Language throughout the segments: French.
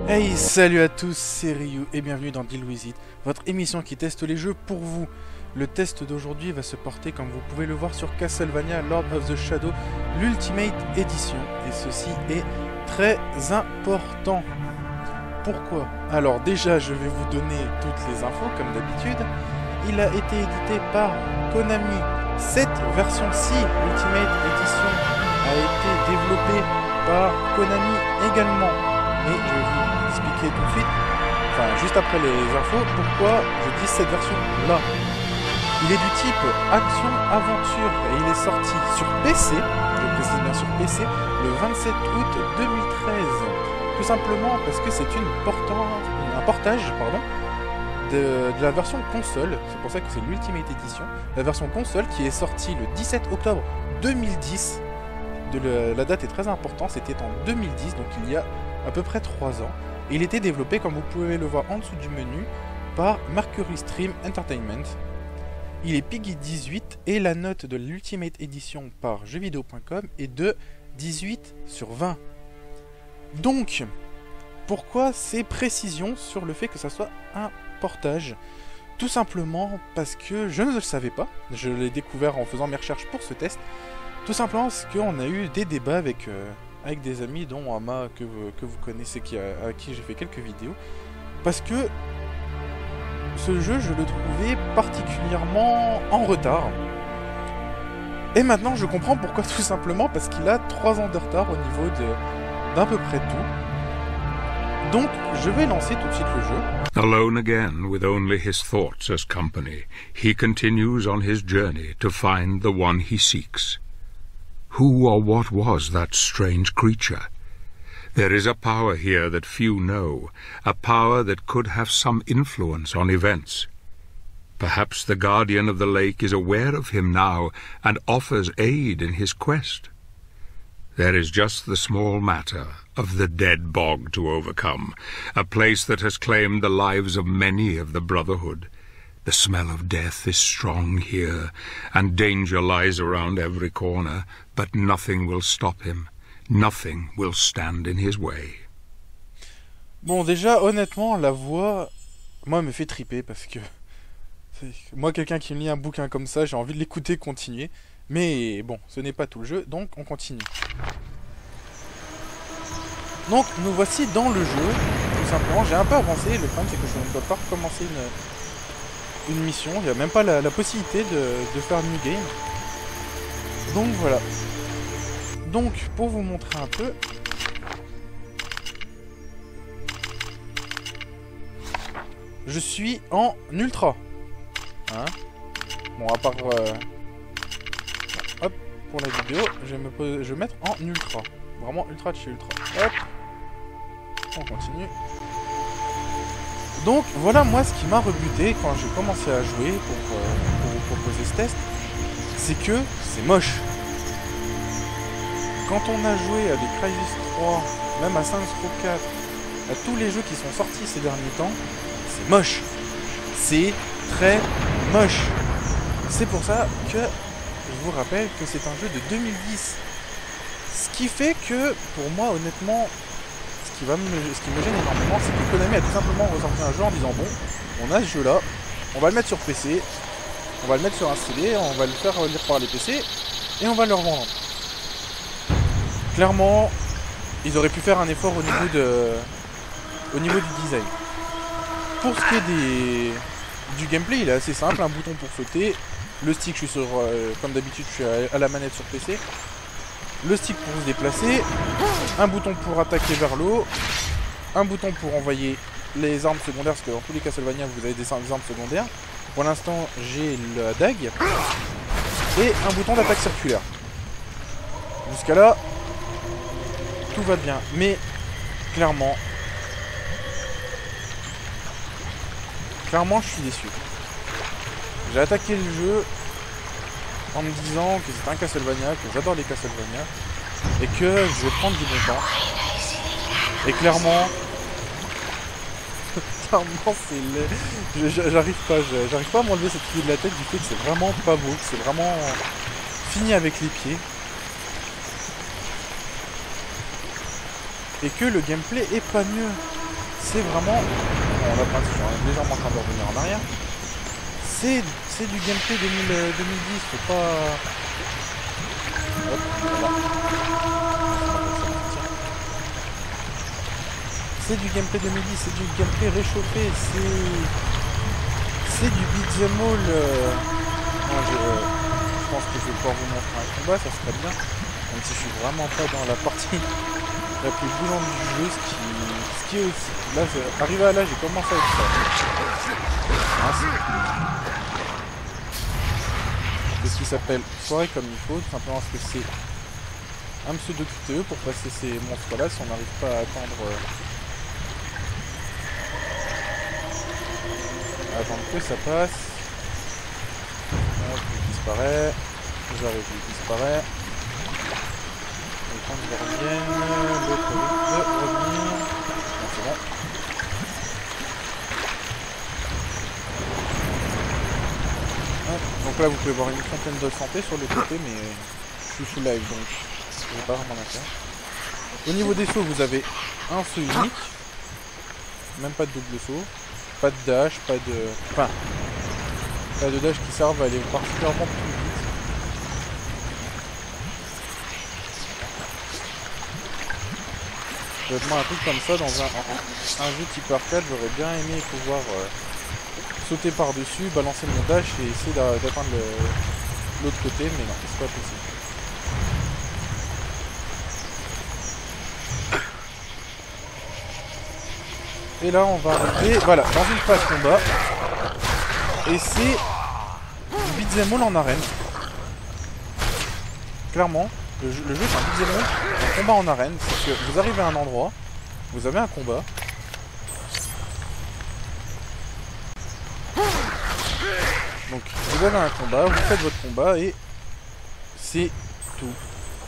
Hey, salut à tous, c'est Ryu et bienvenue dans Deal With It, votre émission qui teste les jeux pour vous. Le test d'aujourd'hui va se porter, comme vous pouvez le voir, sur Castlevania Lord of the Shadow, l'Ultimate Edition. Et ceci est très important. Pourquoi? Alors déjà, je vais vous donner toutes les infos, comme d'habitude. Il a été édité par Konami. Cette version-ci, Ultimate Edition, a été développée par Konami également. Et je vais vous expliquer tout de suite, enfin juste après les infos, pourquoi je dis cette version-là. Il est du type action-aventure et il est sorti sur PC, je précise bien sur PC, le 27 août 2013. Tout simplement parce que c'est un portage de la version console, c'est pour ça que c'est l'Ultimate Edition, la version console qui est sortie le 17 octobre 2010. La date est très importante, c'était en 2010, donc il y a à peu près 3 ans. Et il était développé, comme vous pouvez le voir en dessous du menu, par Mercury Stream Entertainment. Il est PEGI 18 et la note de l'Ultimate Edition par jeuxvideo.com est de 18/20. Donc, pourquoi ces précisions sur le fait que ça soit un portage? Tout simplement parce que je ne le savais pas, je l'ai découvert en faisant mes recherches pour ce test. Tout simplement parce qu'on a eu des débats avec des amis, dont Ama, que vous connaissez, à qui j'ai fait quelques vidéos. Parce que ce jeu, je le trouvais particulièrement en retard. Et maintenant, je comprends pourquoi, tout simplement, parce qu'il a 3 ans de retard au niveau d'à peu près tout. Donc, je vais lancer tout de suite le jeu. Alone again, with only his thoughts as company, he continues on his journey to find the one he seeks. Who or what was that strange creature? There is a power here that few know, a power that could have some influence on events. Perhaps the guardian of the lake is aware of him now and offers aid in his quest. There is just the small matter of the dead bog to overcome, a place that has claimed the lives of many of the Brotherhood. The smell of death is strong here, and danger lies around every corner, but nothing will stop him. Nothing will stand in his way. Bon, déjà, honnêtement, la voix, moi, me fait triper, parce que moi, quelqu'un qui me lit un bouquin comme ça, j'ai envie de l'écouter continuer. Mais bon, ce n'est pas tout le jeu, donc on continue. Donc, nous voici dans le jeu, tout simplement. J'ai un peu avancé, le problème c'est que je ne dois pas recommencer une mission, il n'y a même pas la possibilité de faire New Game. Donc voilà. Donc, pour vous montrer un peu, je suis en ultra. Hein, bon, à part... hop, pour la vidéo, je vais mettre en ultra. Vraiment ultra de chez ultra. Hop. On continue. Donc voilà, moi ce qui m'a rebuté quand j'ai commencé à jouer pour vous proposer ce test, c'est que c'est moche. Quand on a joué à des Crysis 3, même à Saints Row 4, à tous les jeux qui sont sortis ces derniers temps, c'est moche. C'est très moche. C'est pour ça que je vous rappelle que c'est un jeu de 2010. Ce qui fait que, pour moi, honnêtement, ce qui me gêne énormément, c'est que Konami a tout simplement ressorti un jeu en disant bon, on a ce jeu là, on va le mettre sur PC, on va le mettre sur un CD, on va le faire lire par les PC, et on va le revendre. Clairement, ils auraient pu faire un effort au niveau du design. Pour ce qui est du gameplay, il est assez simple, un bouton pour sauter, le stick, je suis sur, comme d'habitude, je suis à la manette sur PC. Le stick pour se déplacer, un bouton pour attaquer vers le haut, un bouton pour envoyer les armes secondaires, parce que dans tous les Castlevania vous avez des armes secondaires. Pour l'instant j'ai la dague, et un bouton d'attaque circulaire. Jusqu'à là, tout va bien, mais clairement je suis déçu. J'ai attaqué le jeu en me disant que c'est un Castlevania, que j'adore les Castlevania, et que je vais prendre du bon temps. Et clairement, c'est laid. J'arrive pas à m'enlever cette idée de la tête du fait que c'est vraiment pas beau, que c'est vraiment fini avec les pieds. Et que le gameplay est pas mieux. c'est vraiment... Bon, on a pas, je suis légèrement en train de revenir en arrière. C'est du gameplay 2010, faut pas... Hop, voilà. C'est du gameplay 2010, c'est du gameplay réchauffé, c'est du beat'em all. Non, je pense que je vais pouvoir vous montrer un combat, ça serait bien. Même si je suis vraiment pas dans la partie la plus boulante du jeu, ce qui est aussi... Là, arrivé à là, j'ai commencé à être ça. C'est ce qui s'appelle soirée comme il faut, tout simplement parce que c'est un pseudo QTE pour passer ces monstres là si on n'arrive pas à attendre que ça passe. Hop, il disparaît. J'arrive, il disparaît. Et quand ils reviennent, l'autre risque de revenir. Non, c'est bon. Donc là vous pouvez voir une fontaine de santé sur le côté, mais je suis sous live donc je n'ai pas vraiment d'intérêt. Au niveau des sauts vous avez un saut unique, même pas de double saut, pas de dash, pas de dash qui servent à aller particulièrement plus vite. Honnêtement un truc comme ça dans un jeu type arcade, j'aurais bien aimé pouvoir sauter par-dessus, balancer mon dash et essayer d'atteindre l'autre côté, mais non, c'est pas possible. Et là, on va arriver, voilà, dans une phase combat. Et c'est du beat'em all en arène. Clairement, le jeu c'est un beat'em all, un combat en arène. C'est que vous arrivez à un endroit, vous avez un combat. Donc vous avez un combat, vous faites votre combat et c'est tout.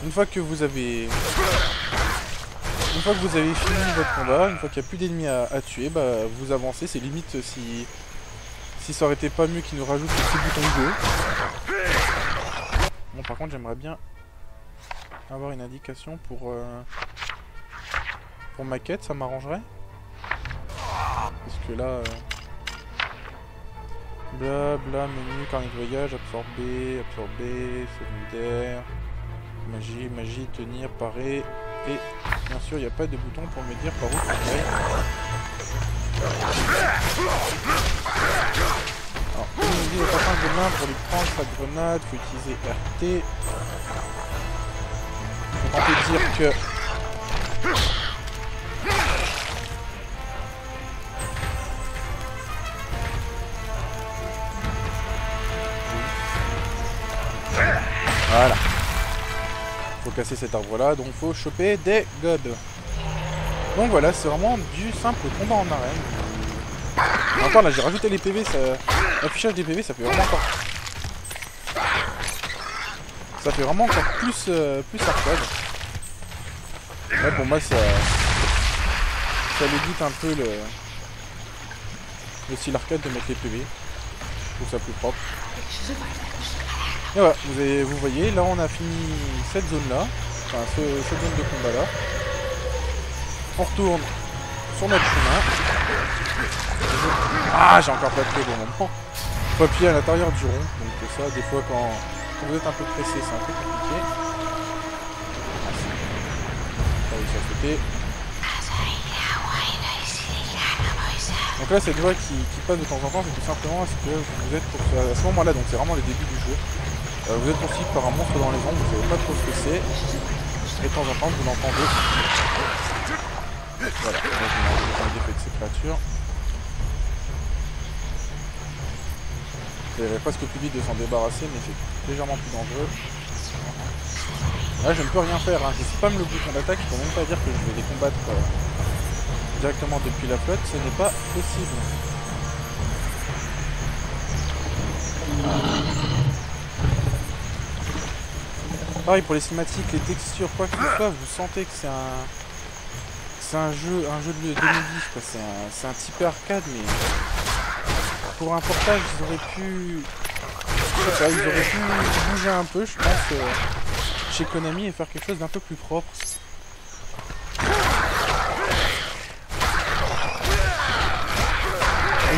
Une fois que vous avez fini votre combat, une fois qu'il n'y a plus d'ennemis à tuer, bah vous avancez, c'est limite si ça aurait été pas mieux qu'ils nous rajoutent ce petit bouton de go. Bon par contre j'aimerais bien avoir une indication pour ma quête, ça m'arrangerait. Parce que là... Bla, menu, carnet de voyage, absorber, secondaire, magie, tenir, parer, et bien sûr il n'y a pas de bouton pour me dire par où je vais. Alors, il nous dit le passage de main pour lui prendre sa grenade, faut utiliser RT. Faut tenter de dire que... Voilà. Faut casser cet arbre là, donc faut choper des gods. Donc voilà, c'est vraiment du simple combat en arène. Et encore là, j'ai rajouté les PV, l'affichage des PV, ça fait vraiment encore... Ça fait vraiment encore plus arcade. Là pour moi ça l'édite un peu le style arcade de mettre les PV. Je trouve ça plus propre. Et voilà, vous voyez, là on a fini cette zone là, enfin cette zone de combat là. On retourne sur notre chemin. Ah, j'ai encore pas appuyé au bon moment. Faut appuyer à l'intérieur du rond, donc ça, des fois quand vous êtes un peu pressé, c'est un peu compliqué. Pas réussi à sauter. Donc là, cette voix qui passe de temps en temps, c'est tout simplement parce que vous êtes à ce moment-là, donc c'est vraiment le début du jeu. Vous êtes poursuivi par un monstre dans les ombres, vous savez pas trop ce que c'est. Et de temps en temps, vous l'entendez. Voilà, là je vais l'effet de ces créatures. Il irait presque plus vite de s'en débarrasser, mais c'est légèrement plus dangereux. Là, je ne peux rien faire, hein. Je spam le bouton d'attaque, il ne faut même pas dire que je vais les combattre directement depuis la flotte, ce n'est pas possible. Pareil pour les cinématiques, les textures, quoi que ce soit, vous sentez que c'est un jeu de 2010, quoi. C'est un type arcade, mais pour un portage, ils auraient pu bouger un peu, je pense, chez Konami et faire quelque chose d'un peu plus propre.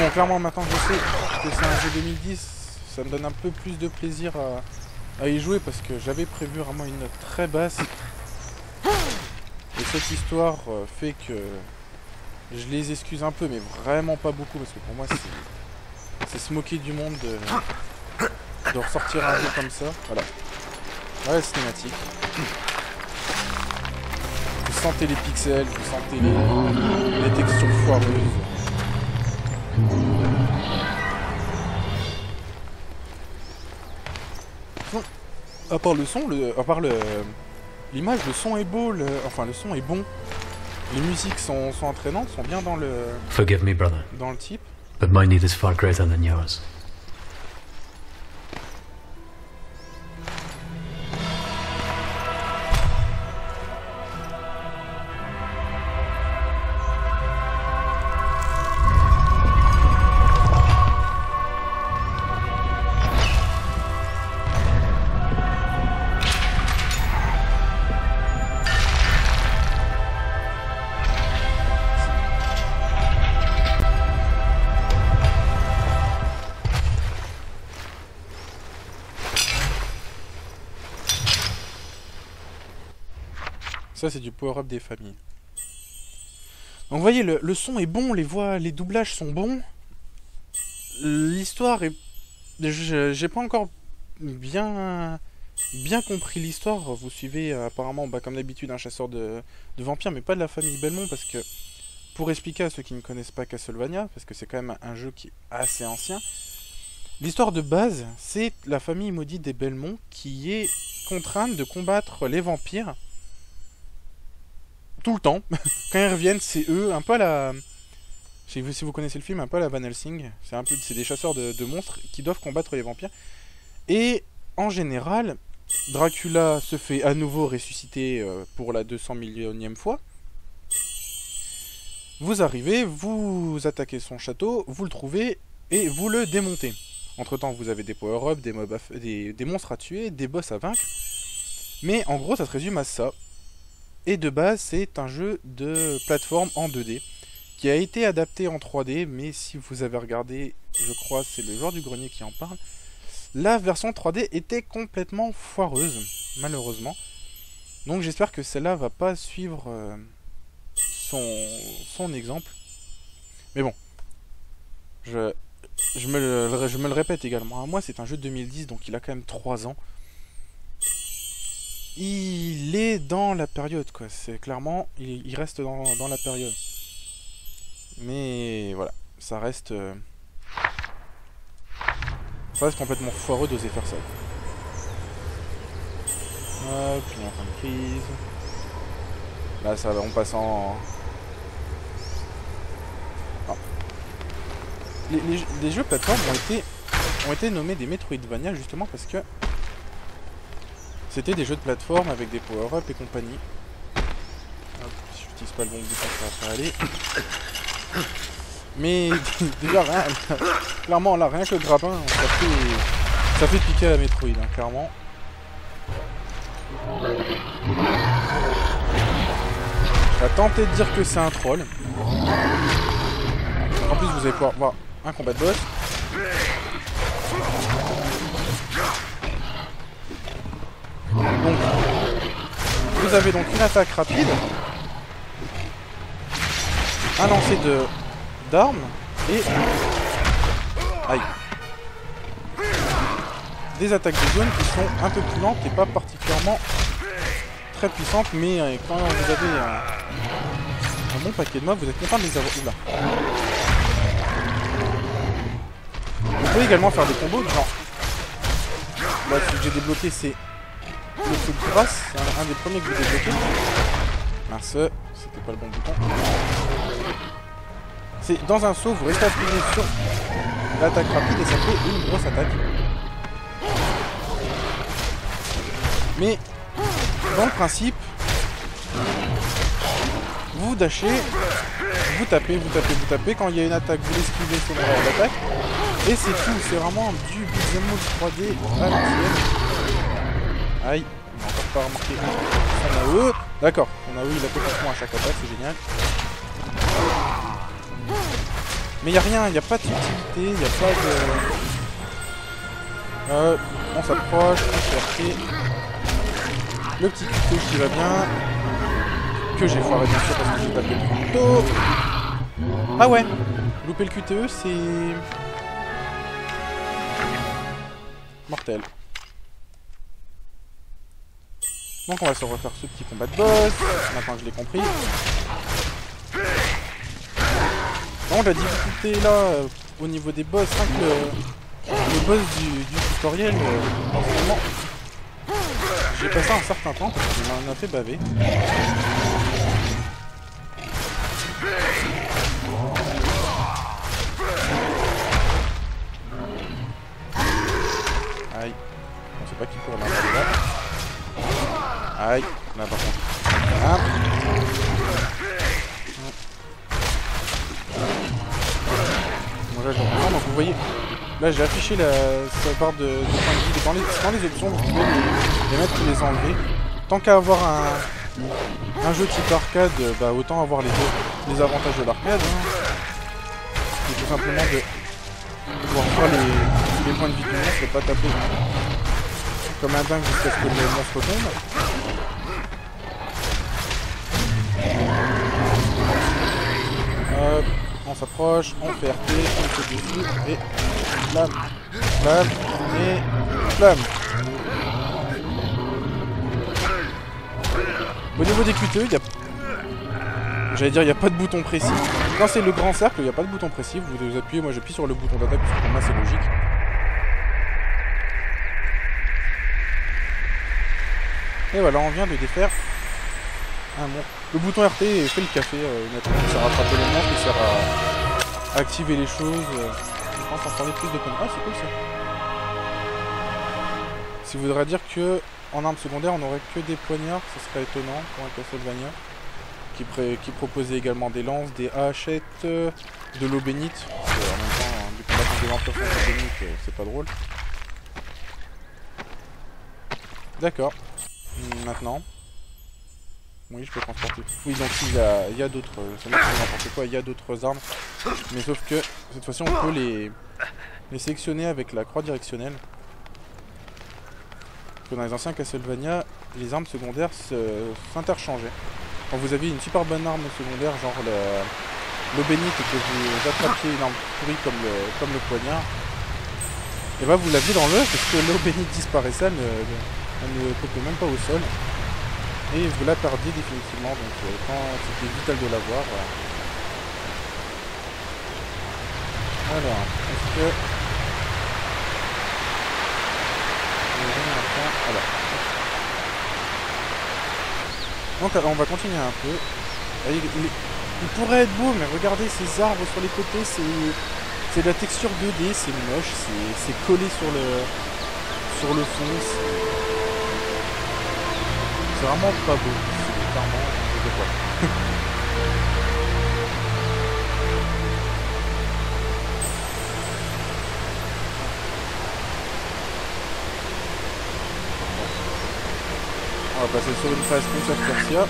Bon, clairement, maintenant que je sais que c'est un jeu 2010, ça me donne un peu plus de plaisir à y jouer parce que j'avais prévu vraiment une note très basse. Et cette histoire fait que je les excuse un peu, mais vraiment pas beaucoup, parce que pour moi, c'est se moquer du monde de ressortir un jeu comme ça. Voilà. Voilà la cinématique. Vous sentez les pixels, vous sentez les textures foireuses. Bon, à part le son, l'image, le son est beau, enfin le son est bon. Les musiques sont entraînantes, sont bien dans le... Forgive me, brother, dans le type. but my need is far greater than yours. Ça, c'est du power-up des familles. Donc, vous voyez, le son est bon, les voix, les doublages sont bons. L'histoire est... J'ai pas encore bien compris l'histoire. Vous suivez apparemment, comme d'habitude, un chasseur de vampires, mais pas de la famille Belmont, parce que... Pour expliquer à ceux qui ne connaissent pas Castlevania, parce que c'est quand même un jeu qui est assez ancien, l'histoire de base, c'est la famille maudite des Belmont qui est contrainte de combattre les vampires tout le temps. Quand ils reviennent, c'est eux, un peu à la... Si vous connaissez le film, un peu à la Van Helsing. C'est des chasseurs de monstres qui doivent combattre les vampires. Et en général, Dracula se fait à nouveau ressusciter pour la 200 millionième fois. Vous arrivez, vous attaquez son château, vous le trouvez et vous le démontez. Entre temps, vous avez des power-ups, des monstres à tuer, des boss à vaincre. Mais en gros, ça se résume à ça. Et de base, c'est un jeu de plateforme en 2D qui a été adapté en 3D, mais si vous avez regardé, je crois c'est le joueur du grenier qui en parle, la version 3D était complètement foireuse, malheureusement. Donc j'espère que celle-là va pas suivre son exemple. Mais bon, je me le répète également. Moi, c'est un jeu de 2010, donc il a quand même 3 ans. Il est dans la période, quoi. C'est clairement, il reste dans la période. Mais voilà, ça reste complètement foireux d'oser faire ça. Hop, il y a un point de crise. Là, ça va, on passe en... Ah. Les jeux plateformes ont été nommés des Metroidvania justement parce que c'était des jeux de plateforme avec des power-up et compagnie. Hop, si j'utilise pas le bon bouton, ça va pas aller. Mais déjà, clairement, là, rien que le grappin, ça fait piquer à la Metroid, hein, clairement. Je vais tenter de dire que c'est un troll. En plus, vous allez pouvoir voir un combat de boss. Donc, vous avez donc une attaque rapide, un lancer d'armes et aïe, des attaques de zone qui sont un peu plus lentes et pas particulièrement très puissantes, mais quand vous avez un bon paquet de mobs, vous êtes content de les avoir. Oula. Vous pouvez également faire des combos, genre là, celui que j'ai débloqué, c'est le feu de grâce, c'est un des premiers que vous débloquez. Mince, c'était pas le bon bouton. C'est dans un saut, vous restez appuyé sur l'attaque rapide et ça fait une grosse attaque. Mais dans le principe, vous dashez, vous tapez, quand il y a une attaque, vous l'esquivez sur l'attaque. Et c'est tout, c'est vraiment du beat'em up 3D à l'ancienne. Aïe, on n'a encore pas remarqué son AOE. D'accord, son AOE il a complètement à chaque attaque, c'est génial. Mais il n'y a rien, il n'y a pas de subtilité, il n'y a pas de... on s'approche, on fait RT. Le petit couteau qui va bien. Que j'ai foiré bien sûr parce que j'ai tapé le couteau. Ah ouais, louper le QTE c'est... mortel. Donc on va se refaire ce petit combat de boss, maintenant que je l'ai compris. Donc la difficulté là, au niveau des boss, hein, que le boss du tutoriel, en ce moment, j'ai passé un certain temps parce qu'il m'en a fait baver. Aïe, on sait pas qui court là, là. Aïe, là par contre. Ah. Bon, là, donc vous voyez, là j'ai affiché sa barre de points de vie. Dans les options, vous pouvez les mettre ou les enlever. Tant qu'à avoir un jeu type arcade, bah, autant avoir les avantages de l'arcade. Hein. C'est tout simplement de pouvoir voir les points de vie du monstre et pas taper comme un dingue jusqu'à ce que le monstre tombe. Hop, on s'approche, on fait RT, on fait dessus, et flamme, flamme, et flamme. Au niveau des QTE, il y a... J'allais dire, il n'y a pas de bouton précis. Quand c'est le grand cercle, il n'y a pas de bouton précis. Vous appuyez, moi j'appuie sur le bouton d'attaque, parce que pour moi c'est logique. Et voilà, on vient de défaire un monstre. Le bouton RT fait le café, honnêtement, il sert à attraper les monstres, il sert à activer les choses. Je pense qu'on parlait plus de points. Ah, c'est cool ça. Ça voudrait dire que en arme secondaire, on n'aurait que des poignards, ce serait étonnant pour un Castlevania. Qui proposait également des lances, des hachettes, de l'eau bénite. En même temps, du combat contre des vampires sans eau bénite, c'est pas drôle. D'accord. Maintenant. Oui, je peux transporter. Oui, donc il y a d'autres... c'est moi qui dis n'importe quoi, il y a d'autres armes. Mais sauf que, cette fois-ci, on peut les sélectionner avec la croix directionnelle. Parce que dans les anciens Castlevania, les armes secondaires s'interchangeaient. Quand vous aviez une super bonne arme secondaire, genre l'eau bénite, et que vous attrapiez une arme pourrie comme le poignard, et bah vous l'aviez dans l'œuf parce que l'eau bénite disparaissait, elle ne popait même pas au sol. Et vous la perdiez définitivement, donc quand c'était vital de l'avoir. Alors, est-ce que... Alors. Donc on va continuer un peu. Il pourrait être beau, mais regardez ces arbres sur les côtés, c'est de la texture 2D, c'est moche, c'est collé sur le fond. C'est vraiment pas beau, c'est clairement de quoi. On va passer sur une phase Prince of Persia.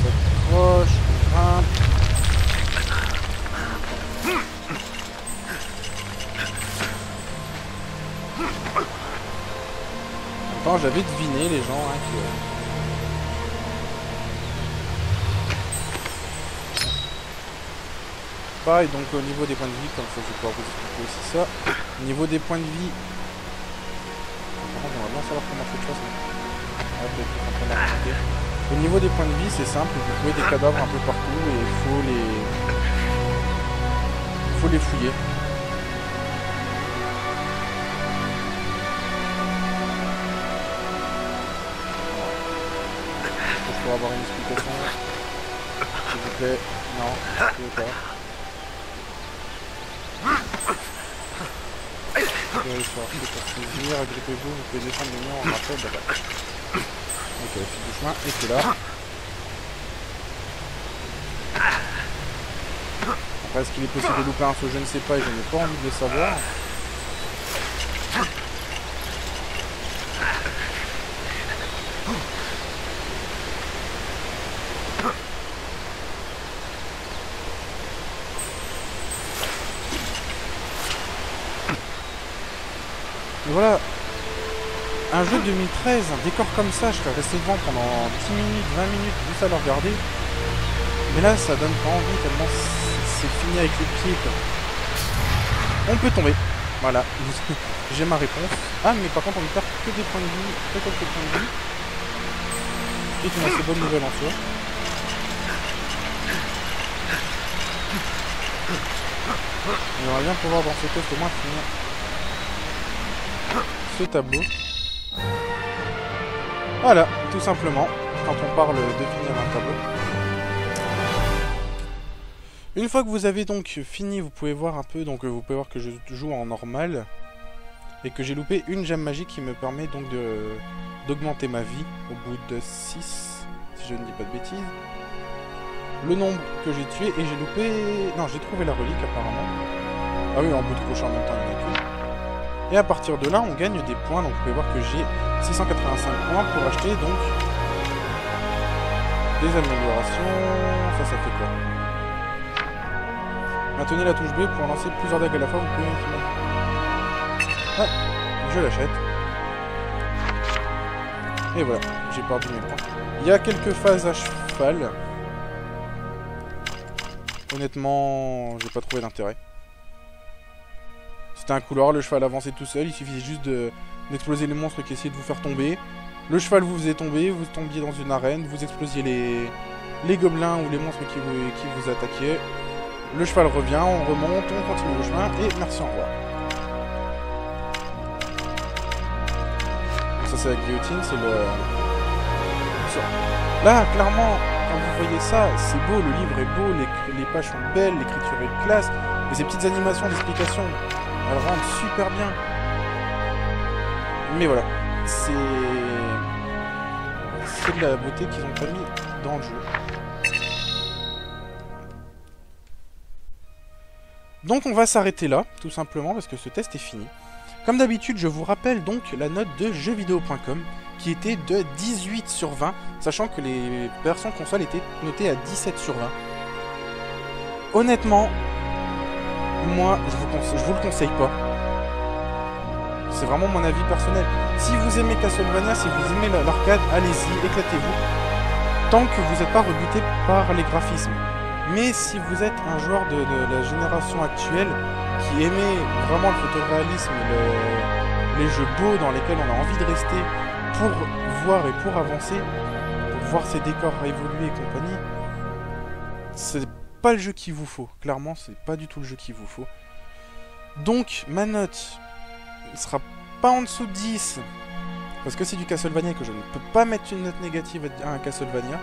S'approche, grimpe. Attends, j'avais deviné les gens hein, que... Pareil, donc au niveau des points de vie, comme ça je vais pouvoir vous expliquer aussi ça. Au niveau des points de vie... Par contre, on va bien savoir comment cette chose. Au niveau des points de vie, c'est simple, vous trouvez des cadavres un peu partout et il faut les fouiller. Pour avoir une explication, s'il vous plaît. Non, je ne veux pas. Saisir, agrippez-vous, vous pouvez descendre le mur en rappel là-bas. Ok, le fil du chemin est là. Après, est-ce qu'il est possible de louper un saut? Je ne sais pas et je n'ai pas envie de le savoir. voilà, un jeu de 2013, un décor comme ça, je serais resté devant pendant 10 minutes, 20 minutes, juste à le regarder. Mais là, ça donne pas envie tellement c'est fini avec les pieds, quoi. On peut tomber. Voilà, j'ai ma réponse. Ah, mais par contre, on ne perd que des points de vie, que quelques points de vie. C'est une assez bonne nouvelle en soi. On aimerait bien pouvoir dans ce test au moins finir ce tableau. Voilà, tout simplement, quand on parle de finir un tableau. Une fois que vous avez donc fini, vous pouvez voir un peu, donc vous pouvez voir que je joue en normal. Et que j'ai loupé une gemme magique qui me permet donc d'augmenter ma vie au bout de 6, si je ne dis pas de bêtises. Le nombre que j'ai tué, et j'ai loupé... Non, j'ai trouvé la relique apparemment. Ah oui, en bout de crochet en même temps, il y en a qu'une. Et à partir de là, on gagne des points, donc vous pouvez voir que j'ai 685 points pour acheter donc des améliorations. Ça fait quoi? Maintenez la touche B pour lancer plusieurs dagues à la fois, vous pouvez... Ah, je l'achète. Et voilà, j'ai perdu mes points. Il y a quelques phases à cheval. Honnêtement, j'ai pas trouvé d'intérêt. C'était un couloir, le cheval avançait tout seul, il suffisait juste d'exploser les monstres qui essayaient de vous faire tomber. Le cheval vous faisait tomber, vous tombiez dans une arène, vous explosiez les gobelins ou les monstres qui vous attaquaient. Le cheval revient, on remonte, on continue le chemin, et merci, au revoir. Ça c'est la guillotine, c'est le... Là, clairement, quand vous voyez ça, c'est beau, le livre est beau, les pages sont belles, l'écriture est classe, et ces petites animations d'explication, elles rendent super bien. Mais voilà, c'est de la beauté qu'ils ont pas mis dans le jeu. Donc on va s'arrêter là, tout simplement, parce que ce test est fini. Comme d'habitude, je vous rappelle donc la note de jeuxvideo.com, qui était de 18 sur 20, sachant que les versions console étaient notées à 17 sur 20. Honnêtement, moi, je vous le conseille pas. C'est vraiment mon avis personnel. Si vous aimez Castlevania, si vous aimez l'arcade, allez-y, éclatez-vous. Tant que vous n'êtes pas rebuté par les graphismes. Mais si vous êtes un joueur de la génération actuelle, qui aimait vraiment le photoréalisme, les jeux beaux dans lesquels on a envie de rester pour voir et pour avancer, pour voir ces décors évoluer et compagnie, c'est pas le jeu qu'il vous faut. Clairement, c'est pas du tout le jeu qu'il vous faut. Donc, ma note ne sera pas en dessous de 10, parce que c'est du Castlevania et que je ne peux pas mettre une note négative à un Castlevania.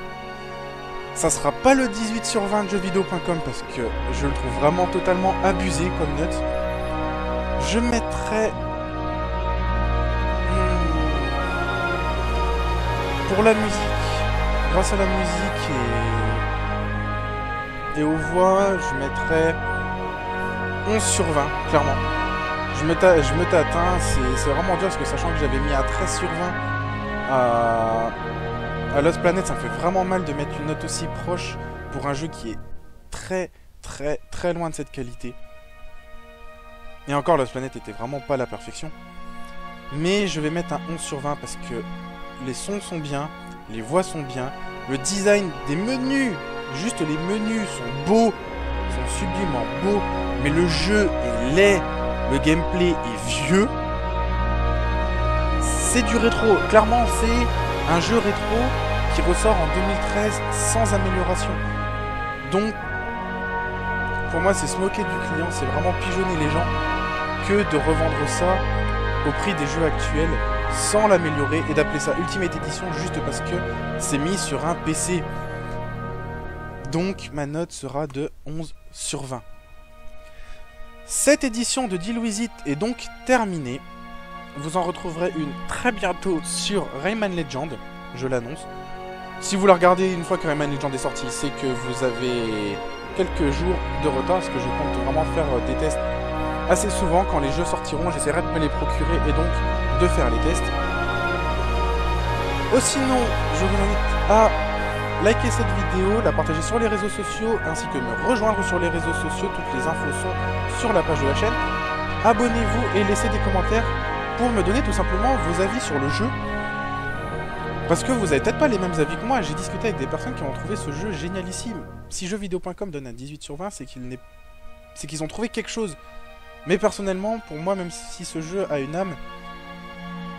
Ça sera pas le 18 sur 20 de jeuxvideo.com parce que je le trouve vraiment totalement abusé comme note. Je mettrai... Pour la musique, grâce à la musique et aux voix, je mettrai 11 sur 20, clairement. Je me t'atteins, c'est vraiment dur parce que sachant que j'avais mis à 13 sur 20 à Lost Planet, ça me fait vraiment mal de mettre une note aussi proche pour un jeu qui est très loin de cette qualité. Et encore, Lost Planet était vraiment pas la perfection. Mais je vais mettre un 11 sur 20 parce que les sons sont bien, les voix sont bien, le design des menus, juste les menus sont beaux, sont sublimement beaux, mais le jeu est laid, le gameplay est vieux. C'est du rétro, clairement c'est un jeu rétro qui ressort en 2013 sans amélioration. Donc, pour moi, c'est se moquer du client, c'est vraiment pigeonner les gens que de revendre ça au prix des jeux actuels sans l'améliorer et d'appeler ça Ultimate Edition juste parce que c'est mis sur un PC. Donc, ma note sera de 11 sur 20. Cette édition de Deal With It est donc terminée. Vous en retrouverez une très bientôt sur Rayman Legend, je l'annonce. Si vous la regardez une fois que Rayman Legend est sorti, c'est que vous avez quelques jours de retard, parce que je compte vraiment faire des tests assez souvent. Quand les jeux sortiront, j'essaierai de me les procurer et donc de faire les tests. Sinon, je vous invite à liker cette vidéo, la partager sur les réseaux sociaux, ainsi que me rejoindre sur les réseaux sociaux. Toutes les infos sont sur la page de la chaîne. Abonnez-vous et laissez des commentaires pour me donner tout simplement vos avis sur le jeu. Parce que vous avez peut-être pas les mêmes avis que moi. J'ai discuté avec des personnes qui ont trouvé ce jeu génialissime. Si jeuxvideo.com donne un 18 sur 20, c'est qu'ils ont trouvé quelque chose. Mais personnellement, pour moi, même si ce jeu a une âme,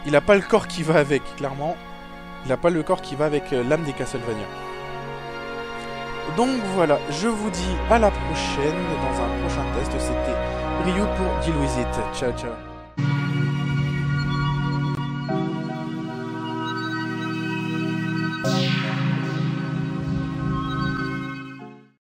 il n'a pas le corps qui va avec, clairement. Il n'a pas le corps qui va avec l'âme des Castlevania. Donc voilà, je vous dis à la prochaine dans un prochain test. C'était Ryu pour Deal With It. Ciao, ciao.